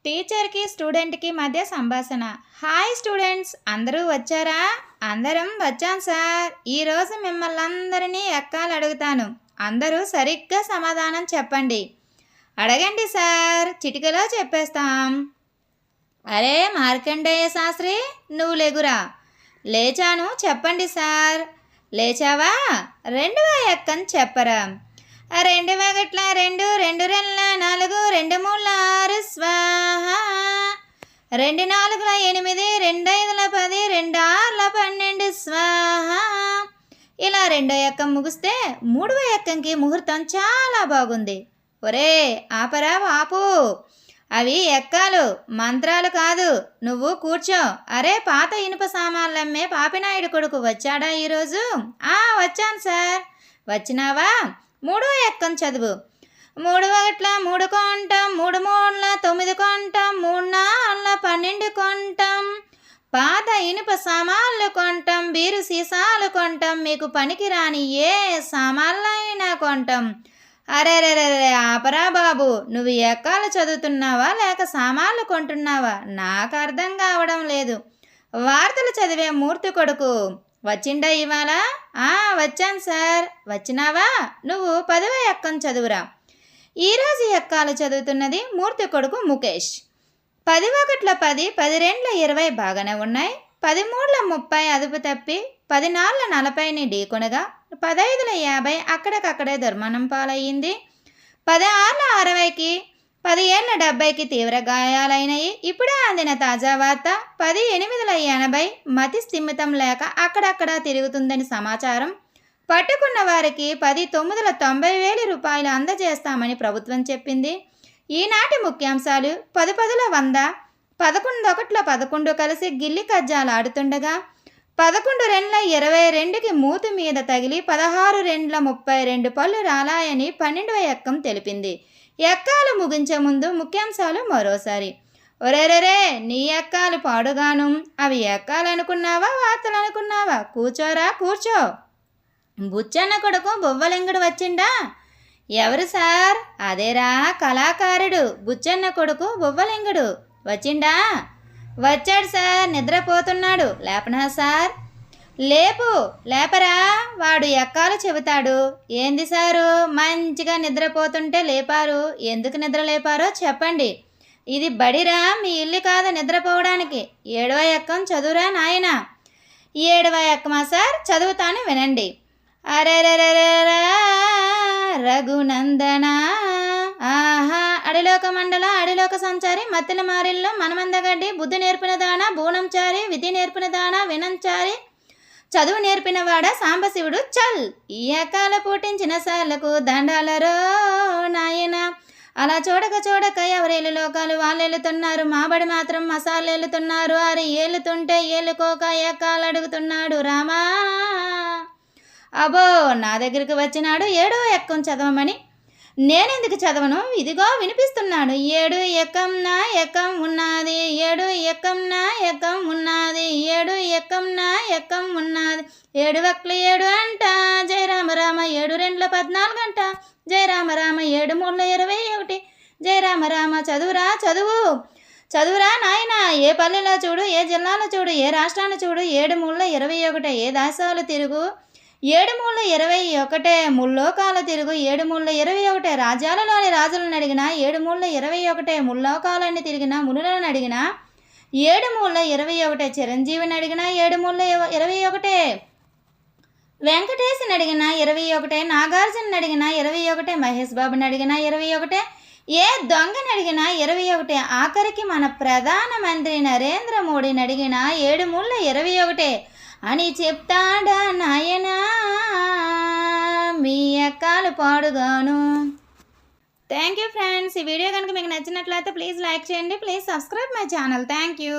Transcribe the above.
టీచర్కి స్టూడెంట్కి మధ్య సంభాషణ. హాయ్ స్టూడెంట్స్, అందరూ వచ్చారా? అందరం వచ్చాం సార్. ఈరోజు మిమ్మల్ని అందరినీ ఎక్కాలు అడుగుతాను. అందరూ సరిగ్గా సమాధానం చెప్పండి. అడగండి సార్, చిటికలో చెప్పేస్తాం. అరే మార్కండేయ శాస్త్రి, నువ్వు లేగురా. లేచాను, చెప్పండి సార్. లేచావా? రెండవ ఎక్కని చెప్పరా. 2 1 2 2 2 4 2 3 6 స్వాహా. 2 4 8 2 5 10 2 6 12 స్వాహా. ఇలా రెండో ఎక్కం ముగిస్తే మూడవ ఎక్కంకి ముహూర్తం చాలా బాగుంది. ఒరే ఆపరా ఆపు, అవి ఎక్కాలు, మంత్రాలు కాదు. నువ్వు కూర్చో. అరే పాత ఇనుప సామాన్లమ్మే పాపినాయుడు కొడుకు వచ్చాడా ఈరోజు? వచ్చాను సార్. వచ్చినావా? మూడో ఎక్కం చదువు. 3 1 3 కొంటాం, 3 3 9 కొంటాం, 3 4 12 కొంటాం. పాత ఇనుప సామాన్లు కొంటాం, బీరు సీసాలు కొంటాం, మీకు పనికి రాని ఏ సామాన్లైనా కొంటాం. అరే ఆపరా బాబు, నువ్వు ఎక్కాలు చదువుతున్నావా లేక సామాన్లు కొంటున్నావా? నాకు అర్థం కావడం లేదు. వార్తలు చదివే మూర్తి కొడుకు వచ్చిండా ఇవాళ? వచ్చాను సార్. వచ్చినావా? నువ్వు 10వ ఎక్కం చదువురా. ఈరోజు ఎక్కాలు చదువుతున్నది మూర్తి కొడుకు ముఖేష్. 10 1 10 10 2 20 బాగానే ఉన్నాయి. 10 3 30 అదుపు తప్పి 10 4 40ని ఢీకొనగా 15 50 అక్కడికక్కడే దుర్మరణం పాలయ్యింది. 10 6 60కి 10 7 70కి తీవ్ర గాయాలైనవి. ఇప్పుడే అందిన తాజా వార్త 10 8 80 మతి స్థిమితం లేక అక్కడక్కడ తిరుగుతుందని సమాచారం. పట్టుకున్న వారికి 10 9 90,000 రూపాయలు అందజేస్తామని ప్రభుత్వం చెప్పింది. ఈనాటి ముఖ్యాంశాలు: 10 10 100, 11 1 11 కలిసి గిల్లి కజ్జాలు ఆడుతుండగా 11 2 22కి మూతి మీద తగిలి 16 2 32 పళ్ళు రాలాయని 12వ ఎక్కం తెలిపింది. ఎక్కాలు ముగించే ముందు ముఖ్యాంశాలు మరోసారి. ఒరేరే నీ ఎక్కాలు పాడుగాను. అవి ఎక్కాలనుకున్నావా వార్తలు అనుకున్నావా? కూర్చోరా కూర్చో. బుచ్చన్న కొడుకు బొవ్వలింగుడు వచ్చిండా? ఎవరు సార్? అదేరా కళాకారుడు బుచ్చన్న కొడుకు బొవ్వలింగుడు వచ్చిండా? వచ్చాడు సార్, నిద్రపోతున్నాడు. లేపనా సార్? లేపరా, వాడు ఎక్కాలు చెబుతాడు. ఏంది సారు, మంచిగా నిద్రపోతుంటే లేపారు. ఎందుకు నిద్ర లేపారో చెప్పండి. ఇది బడిరా, మీ ఇల్లు కాదు నిద్రపోవడానికి. 7వ ఎక్కం చదువురా నాయన. 7వ ఎక్కమా సార్? చదువుతాను వినండి. అరే రఘునందన ఆహా అడిలోక మండల అడిలోక సంచారి మత్తెల మారిల్లో మనమందగడ్డి బుద్ధి నేర్పిన దాన బూనంచారి విధి నేర్పిన దాన వినంచారి చదువు నేర్పినవాడ సాంబశివుడు చల్. ఈ ఎక్కాల పూటించిన సార్లకు దండాలరో నాయన. అలా చూడక ఎవరేళ్ళు లోకాలు వాళ్ళు వెళ్తున్నారు, మాబడి మాత్రం మసాలు వెళ్తున్నారు. అరే ఏలుతుంటే ఏలుకోక ఎక్కాలు అడుగుతున్నాడు రామా. అబ్బో నా దగ్గరికి వచ్చినాడు 7వ ఎక్కం చదవమని. నేనెందుకు చదవను? ఇదిగో వినిపిస్తున్నాడు. 7 ఎక్కం నా ఎక్కం ఉన్నది, 7 ఎక్కం నా ఎక్కం ఉన్నది, 7 ఎక్కం నా ఎక్కం ఉన్నది. 7 1 7 అంట జయ రామ రామ, 7 2 14 అంట జయ రామ రామ, 7 3 21 జయ రామ రామ. చదువురా నాయన. ఏ పల్లెలో చూడు, ఏ జిల్లాలో చూడు, ఏ రాష్ట్రాన్ని చూడు, 7 3 21. ఏ దేశాలు తిరుగు, 7 3 21. ముల్లోకాలు తిరుగు, 7 3 21. రాజ్యాలలోని రాజులను అడిగినా 7 3 21. ముల్లోకాలన్నీ తిరిగిన మునులను అడిగినా 7 3 21. చిరంజీవిని అడిగినా 7 3 21. వెంకటేశ్ని అడిగిన 21. నాగార్జున అడిగిన 21. మహేష్ బాబుని అడిగిన 21. ఏ దొంగని అడిగినా 21. ఆఖరికి మన ప్రధానమంత్రి నరేంద్ర మోడీని అడిగిన 7 3 21 అని చెప్తాడా నాయనా. మీ ఎక్కాలు పాడుగాను. Thank you friends. ఈ వీడియో కనుక మీకు నచ్చినట్లయితే ప్లీజ్ లైక్ చేయండి. Please subscribe my channel. Thank you.